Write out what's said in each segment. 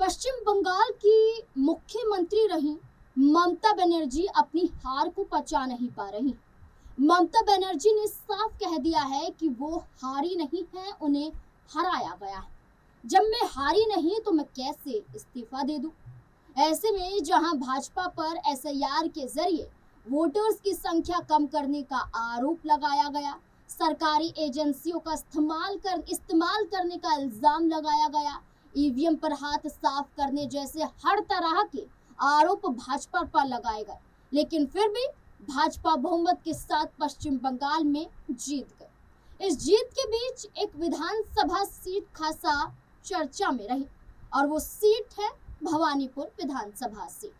पश्चिम बंगाल की मुख्यमंत्री रही ममता बनर्जी अपनी हार को पचा नहीं पा रही। ममता बनर्जी ने साफ कह दिया है कि वो हारी नहीं है, उन्हें हराया गया है। जब मैं हारी नहीं तो मैं कैसे इस्तीफा दे दूं? ऐसे में जहां भाजपा पर एसआईआर के जरिए वोटर्स की संख्या कम करने का आरोप लगाया गया, सरकारी एजेंसियों का इस्तेमाल करने का इल्जाम लगाया गया, ईवीएम पर हाथ साफ करने जैसे हर तरह के आरोप भाजपा पर लगाए गए, लेकिन फिर भी भाजपा बहुमत के साथ पश्चिम बंगाल में जीत गई। इस जीत के बीच एक विधानसभा सीट खासा चर्चा में रही और वो सीट है भवानीपुर विधानसभा सीट।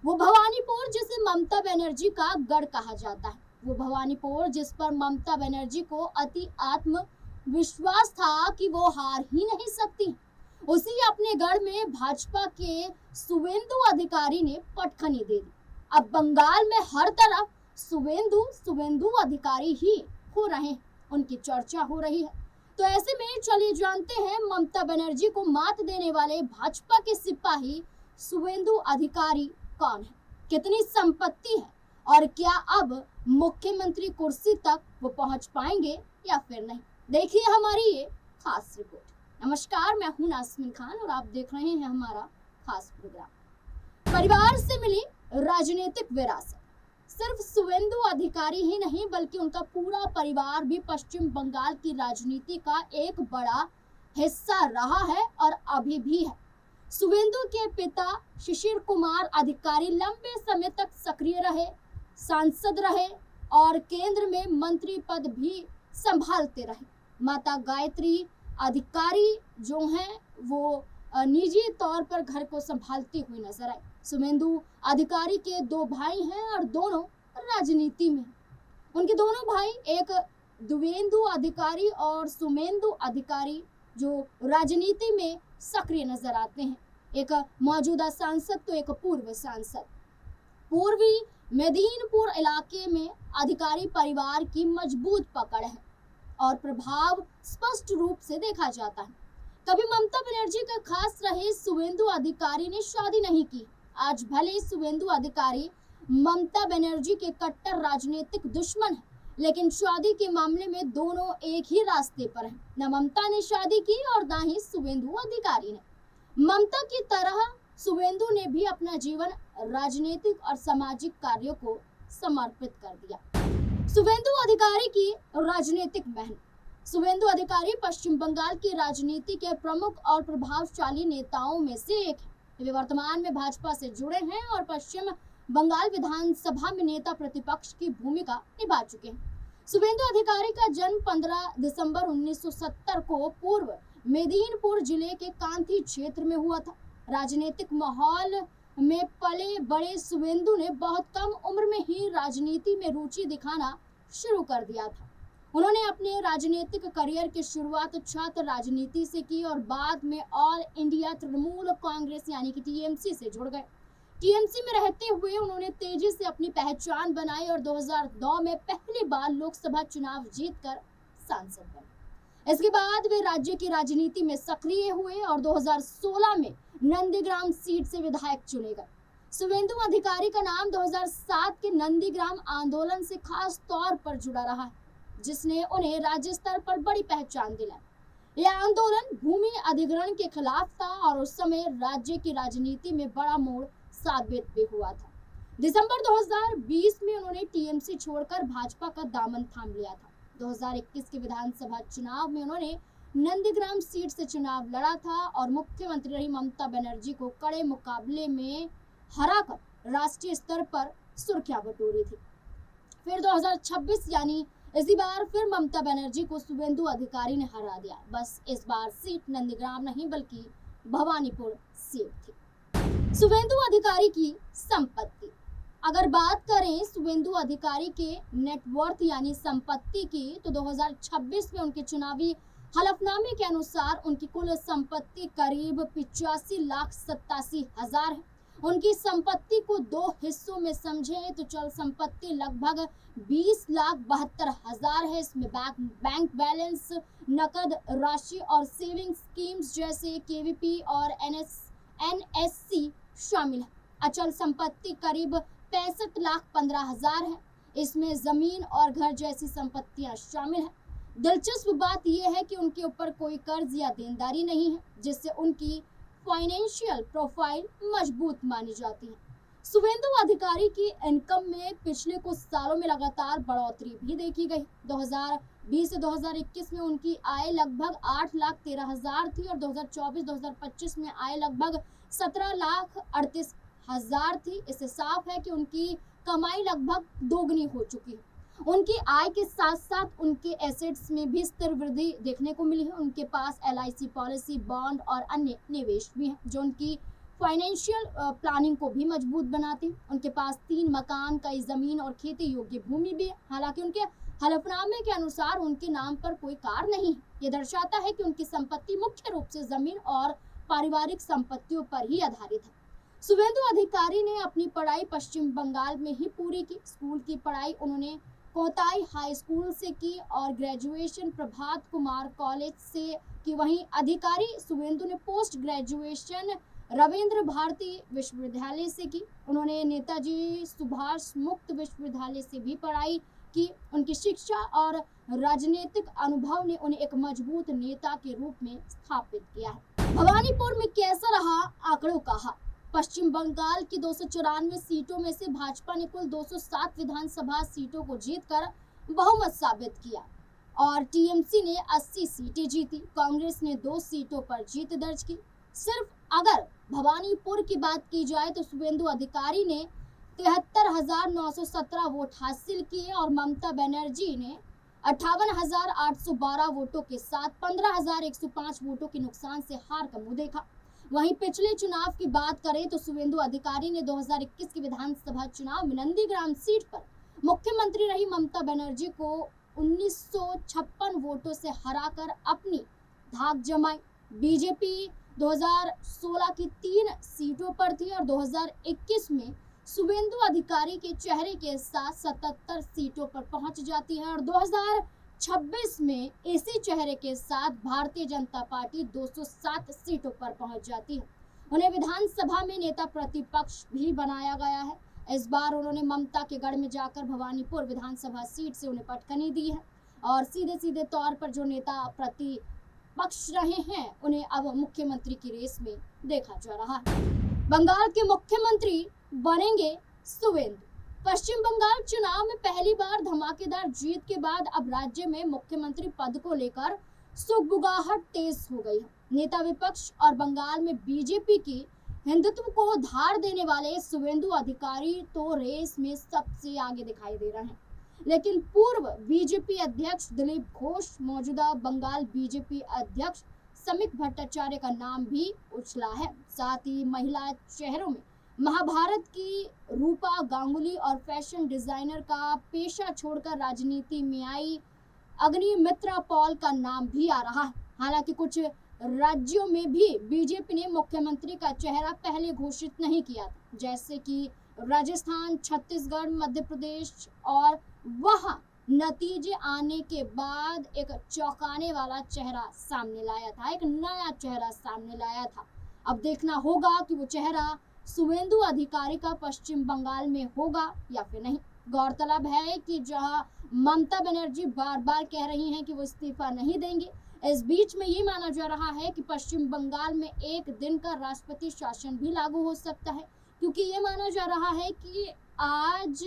वो भवानीपुर जिसे ममता बनर्जी का गढ़ कहा जाता है, वो भवानीपुर जिस पर ममता बनर्जी को अति आत्मविश्वास था कि वो हार ही नहीं सकती, उसी अपने गढ़ में भाजपा के शुवेंदु अधिकारी ने पटखनी दे दी। अब बंगाल में हर तरफ शुवेंदु अधिकारी ही हो रहे हैं, उनकी चर्चा हो रही है। तो ऐसे में चलिए जानते हैं ममता बनर्जी को मात देने वाले भाजपा के सिपाही शुवेंदु अधिकारी कौन है, कितनी संपत्ति है और क्या अब मुख्यमंत्री कुर्सी तक वो पहुंच पाएंगे या फिर नहीं। देखिए हमारी ये खास रिपोर्ट। नमस्कार, मैं हूं नाज़मीन खान और आप देख रहे हैं हमारा खास प्रोग्राम। परिवार से मिली राजनीतिक विरासत। सिर्फ शुवेंदु अधिकारी ही नहीं बल्कि उनका पूरा परिवार भी पश्चिम बंगाल की राजनीति का एक बड़ा हिस्सा रहा है और अभी भी है। शुवेंदु के पिता शिशिर कुमार अधिकारी लंबे समय तक सक्रिय रहे, सांसद रहे और केंद्र में मंत्री पद भी संभालते रहे। माता गायत्री अधिकारी जो हैं वो निजी तौर पर घर को संभालती हुई नजर आई। शुवेंदु अधिकारी के दो भाई हैं और दोनों राजनीति में। उनके दोनों भाई, एक दुवेंदु अधिकारी और सुमेंदु अधिकारी, जो राजनीति में सक्रिय नजर आते हैं। एक मौजूदा सांसद तो एक पूर्व सांसद। पूर्वी मेदिनीपुर इलाके में अधिकारी परिवार की मजबूत पकड़ है और प्रभाव स्पष्ट रूप से देखा जाता है। कभी ममता बनर्जी का खास रहे शुवेंदु अधिकारी ने शादी नहीं की। आज भले शुवेंदु अधिकारी ममता बनर्जी के कट्टर राजनीतिक दुश्मन है, लेकिन शादी के मामले में दोनों एक ही रास्ते पर हैं। न ममता ने शादी की और न ही शुवेंदु अधिकारी ने। ममता की तरह शुवेंदु ने भी अपना जीवन राजनीतिक और सामाजिक कार्यों को समर्पित कर दिया। शुवेंदु अधिकारी की राजनीतिक मेहनत। शुवेंदु अधिकारी पश्चिम बंगाल की राजनीति के प्रमुख और प्रभावशाली नेताओं में से एक है। वे वर्तमान में भाजपा से जुड़े हैं और पश्चिम बंगाल विधानसभा में नेता प्रतिपक्ष की भूमिका निभा चुके हैं। शुवेंदु अधिकारी का जन्म 15 दिसंबर 1970 को पूर्व मेदिनीपुर जिले के कांथी क्षेत्र में हुआ था। राजनीतिक माहौल में पले बड़े शुवेंदु ने बहुत कम उम्र में ही राजनीति में रुचि दिखाना शुरू कर दिया था। उन्होंने अपने राजनीतिक करियर की शुरुआत छात्र राजनीति से की और बाद में ऑल इंडिया तृणमूल कांग्रेस यानी कि टीएमसी से जुड़ गए। टीएमसी में रहते हुए उन्होंने तेजी से अपनी पहचान बनाई और 2009 में पहली बार लोकसभा चुनाव जीतकर सांसद बने। इसके बाद वे राज्य की राजनीति में सक्रिय हुए और 2016 में नंदीग्राम सीट से विधायक चुने गए। शुवेंदु अधिकारी का नाम 2007 के नंदीग्राम आंदोलन से खास तौर पर जुड़ा रहा है, जिसने उन्हें राज्य स्तर पर बड़ी पहचान दिलाई। यह आंदोलन भूमि अधिग्रहण के खिलाफ था और उस समय राज्य की राजनीति में बड़ा मोड़ साबित भी हुआ था। दिसंबर 2020 में उन्होंने टीएमसी छोड़कर भाजपा का दामन थाम लिया था। 2021 के विधानसभा चुनाव में उन्होंने नंदीग्राम सीट से चुनाव लड़ा था और मुख्यमंत्री रही ममता बनर्जी को कड़े मुकाबले में हराकर राष्ट्रीय स्तर पर सुर्खियां बटोरी थी। फिर 2026 यानी इसी बार फिर ममता बनर्जी को शुवेंदु अधिकारी ने हरा दिया। बस इस बार सीट नंदीग्राम नहीं बल्कि भवानीपुर सीट थी। शुवेंदु अधिकारी की संपत्ति। अगर बात करें शुवेंदु अधिकारी के नेटवर्थ यानी संपत्ति की तो 2026 में उनके चुनावी हलफनामे के अनुसार उनकी कुल संपत्ति करीब 85,87,000 है। उनकी संपत्ति को दो हिस्सों में समझें तो चल संपत्ति लगभग 20,72,000 है। इसमें बैंक बैलेंस, नकद राशि और सेविंग स्कीम्स जैसे केवीपी और शामिल है। अचल संपत्ति करीब 65,15,000 है। इसमें जमीन और घर जैसी संपत्तियां शामिल हैं। दिलचस्प बात यह है कि उनके ऊपर कोई कर्ज या देनदारी नहीं है, जिससे उनकी फाइनेंशियल प्रोफाइल मजबूत मानी जाती है। शुभेंदु अधिकारी की इनकम में पिछले कुछ सालों में लगातार बढ़ोतरी भी देखी गई। 2020 से 2021 में उनकी आय लगभग 8,13,000 थी और 2024-2025 में आय लगभग 17,38,000 थी। इससे साफ है कि उनकी कमाई लगभग दोगुनी हो चुकी है। उनकी आय के साथ साथ उनके एसेट्स में भी स्थिर वृद्धि देखने को मिली है। उनके पास LIC पॉलिसी, बॉन्ड और अन्य निवेश भी हैं, जो उनकी फाइनेंशियल प्लानिंग को भी मजबूत बनाते हैं। उनके पास 3 मकान, कई जमीन और खेती योग्य भूमि भी है। हालांकि उनके हलफनामे के अनुसार उनके नाम पर कोई कार नहीं है। ये दर्शाता है कि उनकी संपत्ति मुख्य रूप से जमीन और पारिवारिक संपत्तियों पर ही आधारित है। शुभेंदु अधिकारी ने अपनी पढ़ाई पश्चिम बंगाल में ही पूरी की। स्कूल की पढ़ाई उन्होंने कोताई हाई स्कूल से की और ग्रेजुएशन प्रभात कुमार कॉलेज से की। वहीं अधिकारी शुभेंदु ने पोस्ट ग्रेजुएशन रविंद्र भारती विश्वविद्यालय से की। उन्होंने नेताजी सुभाष मुक्त विश्वविद्यालय से भी पढ़ाई की। उनकी शिक्षा और राजनीतिक अनुभव ने उन्हें एक मजबूत नेता के रूप में स्थापित किया है। भवानीपुर में कैसा रहा आंकड़ों का हाल? पश्चिम बंगाल की 294 सीटों में से भाजपा ने कुल 207 विधानसभा सीटों को जीतकर बहुमत साबित किया और TMC ने 80 सीटें जीती। कांग्रेस ने 2 सीटों पर जीत दर्ज की। सिर्फ अगर भवानीपुर की बात की जाए तो शुभेंदु अधिकारी ने 73,917 वोट हासिल किए और ममता बनर्जी ने 58,812 वोटों के साथ 15,105 वोटों के नुकसान से हार का मुंह देखा। वहीं पिछले चुनाव की बात करें तो शुभेंदु अधिकारी ने 2021 के विधानसभा चुनाव में नंदीग्राम सीट पर मुख्यमंत्री रही ममता बनर्जी को 1956 वोटों से हराकर अपनी धाक जमाई। बीजेपी 2016 की 3 सीटों पर थी और 2021 में शुभेंदु अधिकारी के चेहरे के साथ 77 सीटों पर पहुंच जाती है और 2026 में इसी चेहरे के साथ भारतीय जनता पार्टी 207 सीटों पर पहुंच जाती है। उन्हें विधानसभा में नेता प्रतिपक्ष भी बनाया गया है। इस बार उन्होंने ममता के गढ़ में जाकर भवानीपुर विधानसभा सीट से उन्हें पटकनी दी है और सीधे सीधे तौर पर जो नेता प्रतिपक्ष रहे हैं उन्हें अब मुख्यमंत्री की रेस में देखा जा रहा है। बंगाल के मुख्यमंत्री बनेंगे शुभेंदु। पश्चिम बंगाल चुनाव में पहली बार धमाकेदार जीत के बाद अब राज्य में मुख्यमंत्री पद को लेकर सुगबुगाहट तेज हो गई है। नेता विपक्ष और बंगाल में बीजेपी की हिंदुत्व को धार देने वाले शुभेंदु अधिकारी तो रेस में सबसे आगे दिखाई दे रहे हैं, लेकिन पूर्व बीजेपी अध्यक्ष दिलीप घोष, मौजूदा बंगाल बीजेपी अध्यक्ष समिक भट्टाचार्य का नाम भी उछला है। साथ ही महिला चेहरों में महाभारत की रूपा गांगुली और फैशन डिजाइनर का पेशा छोड़कर राजनीति में आई अग्निमित्रा पॉल का नाम भी आ रहा है। हालांकि कुछ राज्यों में भी बीजेपी ने मुख्यमंत्री का चेहरा पहले घोषित नहीं किया था, जैसे कि राजस्थान, छत्तीसगढ़, मध्य प्रदेश, और वहां नतीजे आने के बाद एक चौंकाने वाला चेहरा सामने लाया था, एक नया चेहरा सामने लाया था। अब देखना होगा कि वो चेहरा शुभेंदु अधिकारी का पश्चिम बंगाल में होगा या फिर नहीं। गौरतलब है कि जहां ममता बनर्जी बार बार कह रही हैं कि वो इस्तीफा नहीं देंगे, इस बीच में ये माना जा रहा है कि पश्चिम बंगाल में एक दिन का राष्ट्रपति शासन भी लागू हो सकता है, क्योंकि ये माना जा रहा है कि आज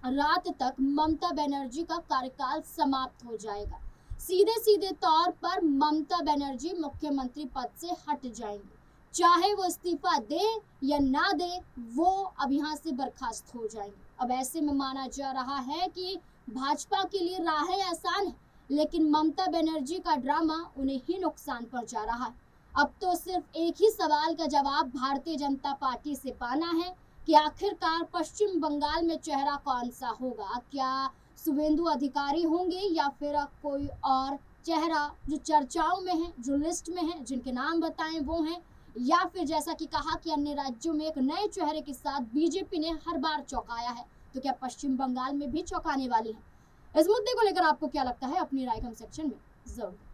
रात तक ममता बनर्जी का कार्यकाल समाप्त हो जाएगा। सीधे सीधे तौर पर ममता बनर्जी मुख्यमंत्री पद से हट जाएंगे, चाहे वो इस्तीफा दे या ना दे, वो अब यहाँ से बर्खास्त हो जाएंगे। अब ऐसे में माना जा रहा है कि भाजपा के लिए राहें आसान है, लेकिन ममता बनर्जी का ड्रामा उन्हें ही नुकसान पहुंचा रहा है। अब तो सिर्फ एक ही सवाल का जवाब भारतीय जनता पार्टी से पाना है कि आखिरकार पश्चिम बंगाल में चेहरा कौन सा होगा। क्या शुभेंदु अधिकारी होंगे या फिर कोई और चेहरा जो चर्चाओं में है, जो लिस्ट में है, जिनके नाम बताएं वो हैं, या फिर जैसा कि कहा कि अन्य राज्यों में एक नए चेहरे के साथ बीजेपी ने हर बार चौंकाया है, तो क्या पश्चिम बंगाल में भी चौंकाने वाली है? इस मुद्दे को लेकर आपको क्या लगता है? अपनी राय कमेंट सेक्शन में जरूर